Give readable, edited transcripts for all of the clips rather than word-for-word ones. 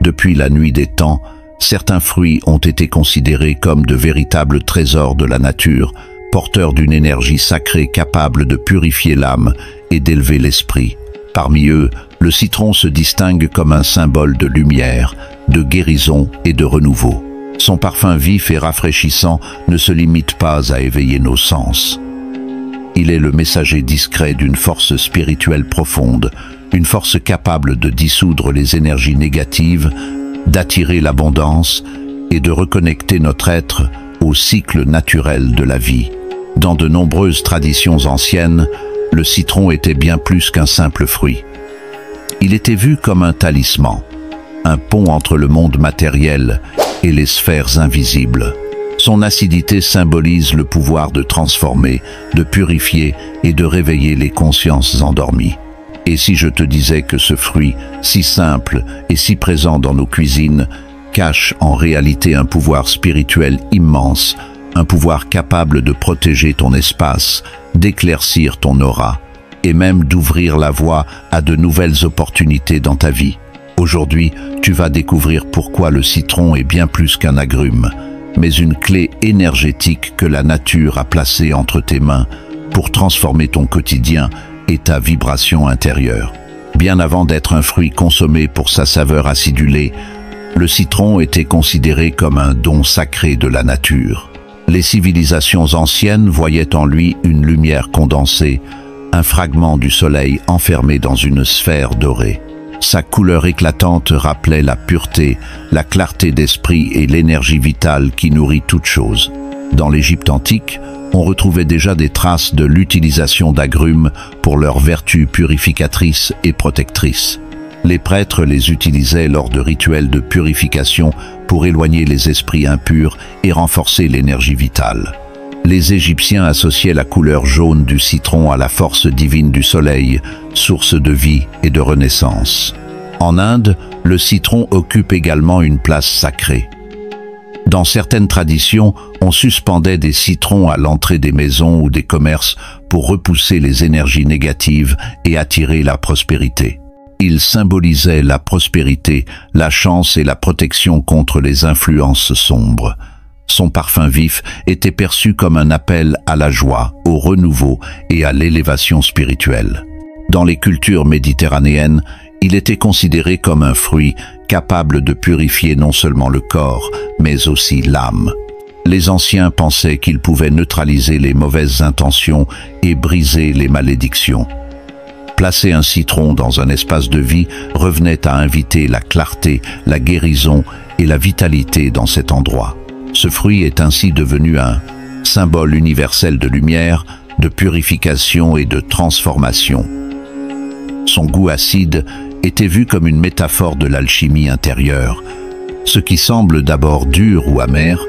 Depuis la nuit des temps, certains fruits ont été considérés comme de véritables trésors de la nature, porteurs d'une énergie sacrée capable de purifier l'âme et d'élever l'esprit. Parmi eux, le citron se distingue comme un symbole de lumière, de guérison et de renouveau. Son parfum vif et rafraîchissant ne se limite pas à éveiller nos sens. Il est le messager discret d'une force spirituelle profonde, une force capable de dissoudre les énergies négatives, d'attirer l'abondance et de reconnecter notre être au cycle naturel de la vie. Dans de nombreuses traditions anciennes, le citron était bien plus qu'un simple fruit. Il était vu comme un talisman, un pont entre le monde matériel et les sphères invisibles. Son acidité symbolise le pouvoir de transformer, de purifier et de réveiller les consciences endormies. Et si je te disais que ce fruit, si simple et si présent dans nos cuisines, cache en réalité un pouvoir spirituel immense, un pouvoir capable de protéger ton espace, d'éclaircir ton aura, et même d'ouvrir la voie à de nouvelles opportunités dans ta vie. Aujourd'hui, tu vas découvrir pourquoi le citron est bien plus qu'un agrume, mais une clé énergétique que la nature a placée entre tes mains pour transformer ton quotidien et ta vibration intérieure. Bien avant d'être un fruit consommé pour sa saveur acidulée, le citron était considéré comme un don sacré de la nature. Les civilisations anciennes voyaient en lui une lumière condensée, un fragment du soleil enfermé dans une sphère dorée. Sa couleur éclatante rappelait la pureté, la clarté d'esprit et l'énergie vitale qui nourrit toute chose. Dans l'Égypte antique, on retrouvait déjà des traces de l'utilisation d'agrumes pour leurs vertus purificatrices et protectrices. Les prêtres les utilisaient lors de rituels de purification pour éloigner les esprits impurs et renforcer l'énergie vitale. Les Égyptiens associaient la couleur jaune du citron à la force divine du soleil, source de vie et de renaissance. En Inde, le citron occupe également une place sacrée. Dans certaines traditions, on suspendait des citrons à l'entrée des maisons ou des commerces pour repousser les énergies négatives et attirer la prospérité. Il symbolisait la prospérité, la chance et la protection contre les influences sombres. Son parfum vif était perçu comme un appel à la joie, au renouveau et à l'élévation spirituelle. Dans les cultures méditerranéennes, il était considéré comme un fruit capable de purifier non seulement le corps, mais aussi l'âme. Les anciens pensaient qu'il pouvait neutraliser les mauvaises intentions et briser les malédictions. Placer un citron dans un espace de vie revenait à inviter la clarté, la guérison et la vitalité dans cet endroit. Ce fruit est ainsi devenu un symbole universel de lumière, de purification et de transformation. Son goût acide était vu comme une métaphore de l'alchimie intérieure. Ce qui semble d'abord dur ou amer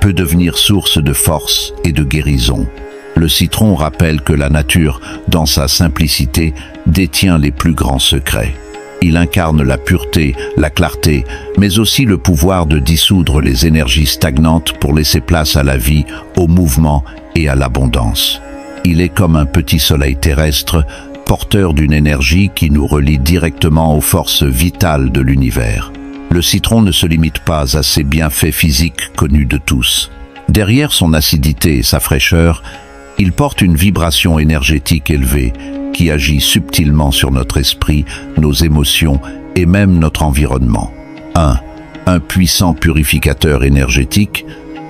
peut devenir source de force et de guérison. Le citron rappelle que la nature, dans sa simplicité, détient les plus grands secrets. Il incarne la pureté, la clarté, mais aussi le pouvoir de dissoudre les énergies stagnantes pour laisser place à la vie, au mouvement et à l'abondance. Il est comme un petit soleil terrestre, porteur d'une énergie qui nous relie directement aux forces vitales de l'univers. Le citron ne se limite pas à ses bienfaits physiques connus de tous. Derrière son acidité et sa fraîcheur, il porte une vibration énergétique élevée qui agit subtilement sur notre esprit, nos émotions et même notre environnement. Un puissant purificateur énergétique,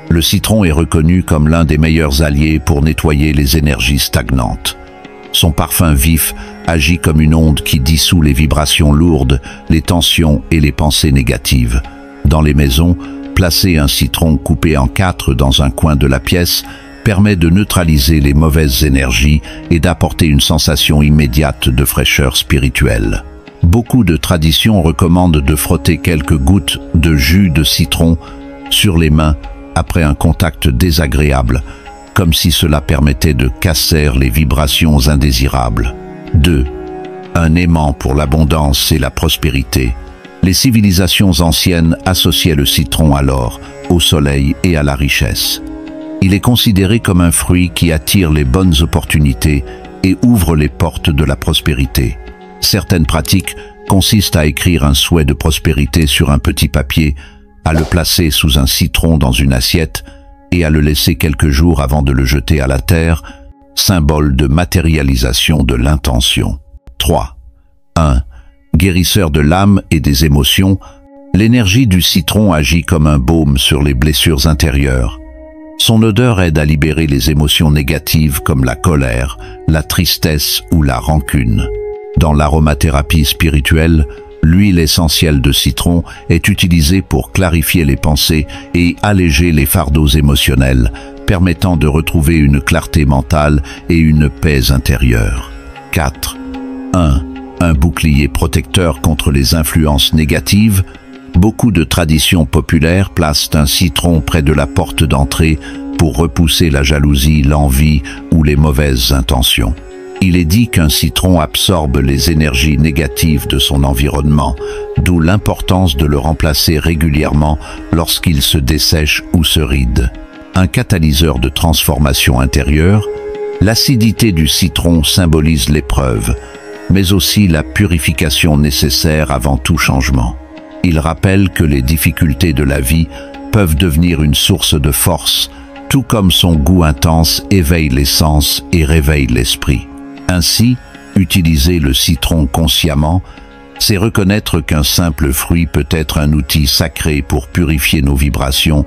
le citron est reconnu comme l'un des meilleurs alliés pour nettoyer les énergies stagnantes. Son parfum vif agit comme une onde qui dissout les vibrations lourdes, les tensions et les pensées négatives. Dans les maisons, placer un citron coupé en 4 dans un coin de la pièce permet de neutraliser les mauvaises énergies et d'apporter une sensation immédiate de fraîcheur spirituelle. Beaucoup de traditions recommandent de frotter quelques gouttes de jus de citron sur les mains après un contact désagréable, comme si cela permettait de casser les vibrations indésirables. 2. Un aimant pour l'abondance et la prospérité. Les civilisations anciennes associaient le citron à l'or, au soleil et à la richesse. Il est considéré comme un fruit qui attire les bonnes opportunités et ouvre les portes de la prospérité. Certaines pratiques consiste à écrire un souhait de prospérité sur un petit papier, à le placer sous un citron dans une assiette et à le laisser quelques jours avant de le jeter à la terre, symbole de matérialisation de l'intention. 3. 1. Guérisseur de l'âme et des émotions, l'énergie du citron agit comme un baume sur les blessures intérieures. Son odeur aide à libérer les émotions négatives comme la colère, la tristesse ou la rancune. Dans l'aromathérapie spirituelle, l'huile essentielle de citron est utilisée pour clarifier les pensées et alléger les fardeaux émotionnels, permettant de retrouver une clarté mentale et une paix intérieure. 4. 1. Un bouclier protecteur contre les influences négatives. Beaucoup de traditions populaires placent un citron près de la porte d'entrée pour repousser la jalousie, l'envie ou les mauvaises intentions. Il est dit qu'un citron absorbe les énergies négatives de son environnement, d'où l'importance de le remplacer régulièrement lorsqu'il se dessèche ou se ride. Un catalyseur de transformation intérieure, l'acidité du citron symbolise l'épreuve, mais aussi la purification nécessaire avant tout changement. Il rappelle que les difficultés de la vie peuvent devenir une source de force, tout comme son goût intense éveille les sens et réveille l'esprit. Ainsi, utiliser le citron consciemment, c'est reconnaître qu'un simple fruit peut être un outil sacré pour purifier nos vibrations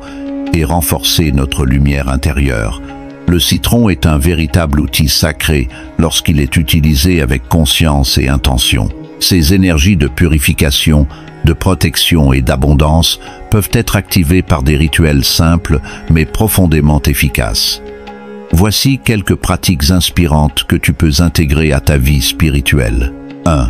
et renforcer notre lumière intérieure. Le citron est un véritable outil sacré lorsqu'il est utilisé avec conscience et intention. Ses énergies de purification, de protection et d'abondance peuvent être activées par des rituels simples mais profondément efficaces. Voici quelques pratiques inspirantes que tu peux intégrer à ta vie spirituelle. 1.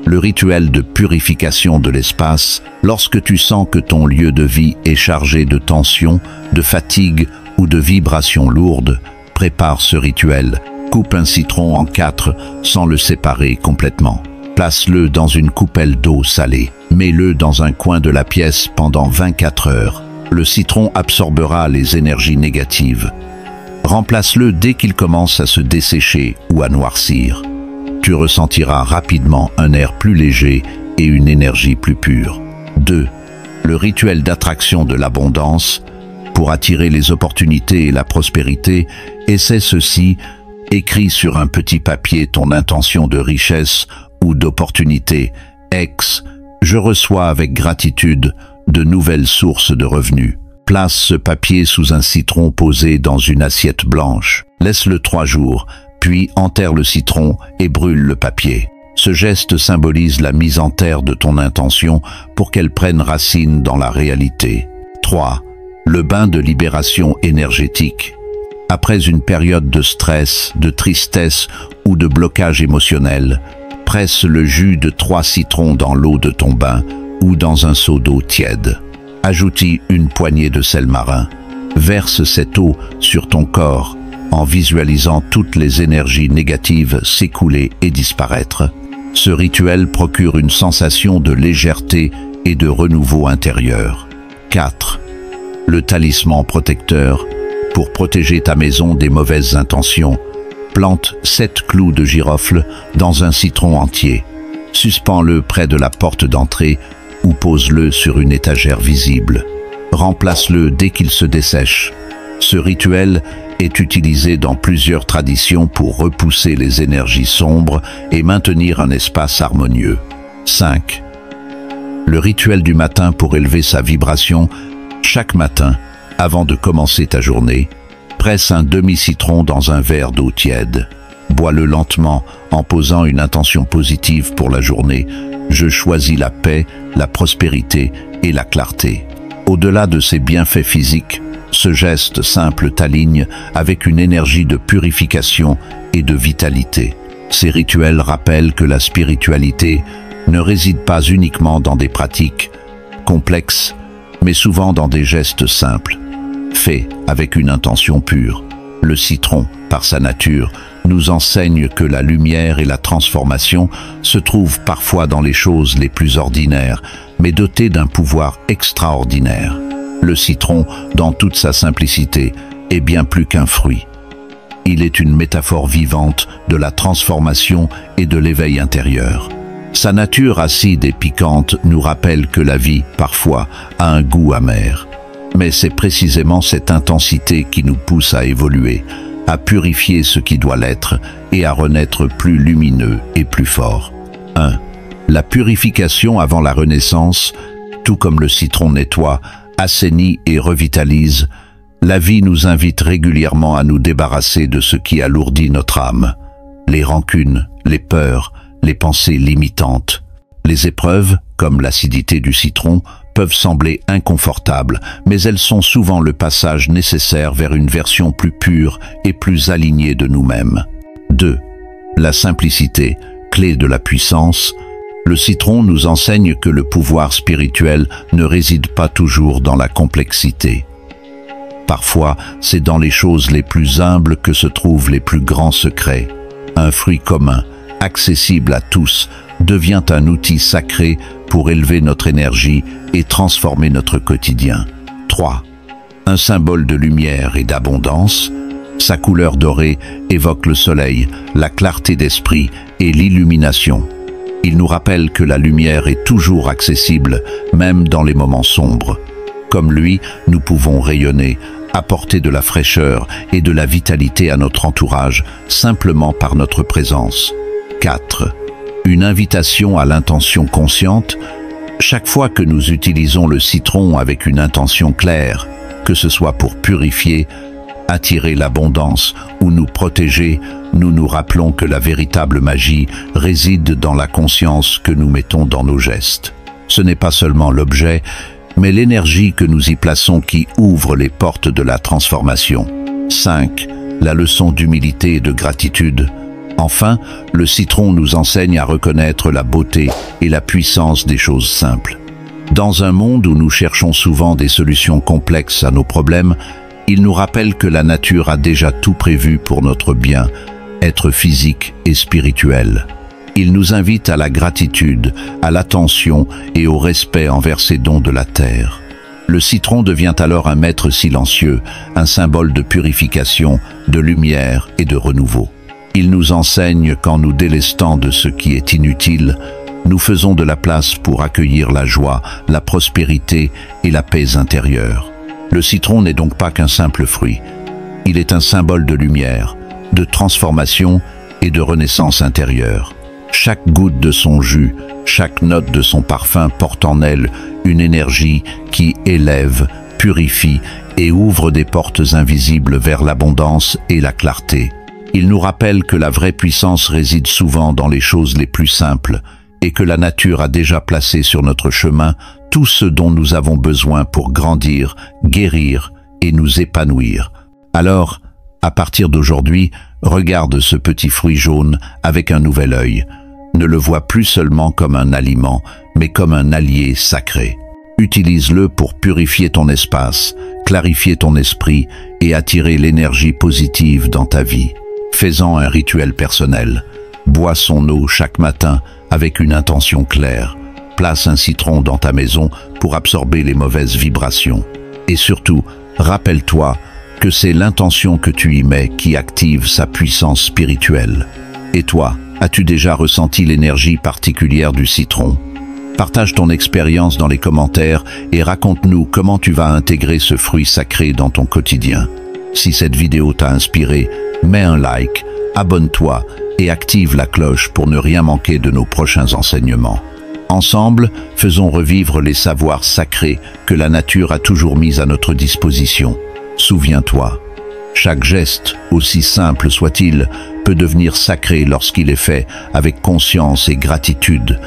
Le rituel de purification de l'espace. Lorsque tu sens que ton lieu de vie est chargé de tension, de fatigue ou de vibrations lourdes, prépare ce rituel. Coupe un citron en 4 sans le séparer complètement. Place-le dans une coupelle d'eau salée. Mets-le dans un coin de la pièce pendant 24 heures. Le citron absorbera les énergies négatives. Remplace-le dès qu'il commence à se dessécher ou à noircir. Tu ressentiras rapidement un air plus léger et une énergie plus pure. 2. Le rituel d'attraction de l'abondance. Pour attirer les opportunités et la prospérité, essaie ceci. Écris sur un petit papier ton intention de richesse ou d'opportunité. Je reçois avec gratitude de nouvelles sources de revenus. Place ce papier sous un citron posé dans une assiette blanche. Laisse-le 3 jours, puis enterre le citron et brûle le papier. Ce geste symbolise la mise en terre de ton intention pour qu'elle prenne racine dans la réalité. 3. Le bain de libération énergétique. Après une période de stress, de tristesse ou de blocage émotionnel, presse le jus de 3 citrons dans l'eau de ton bain ou dans un seau d'eau tiède. Ajoute-y une poignée de sel marin. Verse cette eau sur ton corps en visualisant toutes les énergies négatives s'écouler et disparaître. Ce rituel procure une sensation de légèreté et de renouveau intérieur. 4. Le talisman protecteur. Pour protéger ta maison des mauvaises intentions, plante 7 clous de girofle dans un citron entier. Suspends-le près de la porte d'entrée ou pose-le sur une étagère visible. Remplace-le dès qu'il se dessèche. Ce rituel est utilisé dans plusieurs traditions pour repousser les énergies sombres et maintenir un espace harmonieux. 5. Le rituel du matin pour élever sa vibration. Chaque matin, avant de commencer ta journée, presse un demi-citron dans un verre d'eau tiède. Bois-le lentement en posant une intention positive pour la journée. Je choisis la paix, la prospérité et la clarté. Au-delà de ses bienfaits physiques, ce geste simple t'aligne avec une énergie de purification et de vitalité. Ces rituels rappellent que la spiritualité ne réside pas uniquement dans des pratiques complexes, mais souvent dans des gestes simples, faits avec une intention pure. Le citron, par sa nature, nous enseigne que la lumière et la transformation se trouvent parfois dans les choses les plus ordinaires, mais dotées d'un pouvoir extraordinaire. Le citron, dans toute sa simplicité, est bien plus qu'un fruit. Il est une métaphore vivante de la transformation et de l'éveil intérieur. Sa nature acide et piquante nous rappelle que la vie, parfois, a un goût amer. Mais c'est précisément cette intensité qui nous pousse à évoluer, à purifier ce qui doit l'être et à renaître plus lumineux et plus fort. 1. La purification avant la renaissance, tout comme le citron nettoie, assainit et revitalise, la vie nous invite régulièrement à nous débarrasser de ce qui alourdit notre âme. Les rancunes, les peurs, les pensées limitantes. Les épreuves, comme l'acidité du citron, peuvent sembler inconfortables, mais elles sont souvent le passage nécessaire vers une version plus pure et plus alignée de nous-mêmes. 2. La simplicité, clé de la puissance. Le citron nous enseigne que le pouvoir spirituel ne réside pas toujours dans la complexité. Parfois, c'est dans les choses les plus humbles que se trouvent les plus grands secrets. Un fruit commun, accessible à tous, devient un outil sacré pour élever notre énergie et transformer notre quotidien. 3. Un symbole de lumière et d'abondance. Sa couleur dorée évoque le soleil, la clarté d'esprit et l'illumination. Il nous rappelle que la lumière est toujours accessible, même dans les moments sombres. Comme lui, nous pouvons rayonner, apporter de la fraîcheur et de la vitalité à notre entourage, simplement par notre présence. 4. Une invitation à l'intention consciente. Chaque fois que nous utilisons le citron avec une intention claire, que ce soit pour purifier, attirer l'abondance ou nous protéger, nous nous rappelons que la véritable magie réside dans la conscience que nous mettons dans nos gestes. Ce n'est pas seulement l'objet, mais l'énergie que nous y plaçons qui ouvre les portes de la transformation. 5. La leçon d'humilité et de gratitude. Enfin, le citron nous enseigne à reconnaître la beauté et la puissance des choses simples. Dans un monde où nous cherchons souvent des solutions complexes à nos problèmes, il nous rappelle que la nature a déjà tout prévu pour notre bien, être physique et spirituel. Il nous invite à la gratitude, à l'attention et au respect envers ces dons de la terre. Le citron devient alors un maître silencieux, un symbole de purification, de lumière et de renouveau. Il nous enseigne qu'en nous délestant de ce qui est inutile, nous faisons de la place pour accueillir la joie, la prospérité et la paix intérieure. Le citron n'est donc pas qu'un simple fruit. Il est un symbole de lumière, de transformation et de renaissance intérieure. Chaque goutte de son jus, chaque note de son parfum porte en elle une énergie qui élève, purifie et ouvre des portes invisibles vers l'abondance et la clarté. Il nous rappelle que la vraie puissance réside souvent dans les choses les plus simples et que la nature a déjà placé sur notre chemin tout ce dont nous avons besoin pour grandir, guérir et nous épanouir. Alors, à partir d'aujourd'hui, regarde ce petit fruit jaune avec un nouvel œil. Ne le vois plus seulement comme un aliment, mais comme un allié sacré. Utilise-le pour purifier ton espace, clarifier ton esprit et attirer l'énergie positive dans ta vie. Fais-en un rituel personnel. Bois son eau chaque matin avec une intention claire. Place un citron dans ta maison pour absorber les mauvaises vibrations. Et surtout, rappelle-toi que c'est l'intention que tu y mets qui active sa puissance spirituelle. Et toi, as-tu déjà ressenti l'énergie particulière du citron? Partage ton expérience dans les commentaires et raconte-nous comment tu vas intégrer ce fruit sacré dans ton quotidien. Si cette vidéo t'a inspiré, mets un like, abonne-toi et active la cloche pour ne rien manquer de nos prochains enseignements. Ensemble, faisons revivre les savoirs sacrés que la nature a toujours mis à notre disposition. Souviens-toi, chaque geste, aussi simple soit-il, peut devenir sacré lorsqu'il est fait avec conscience et gratitude,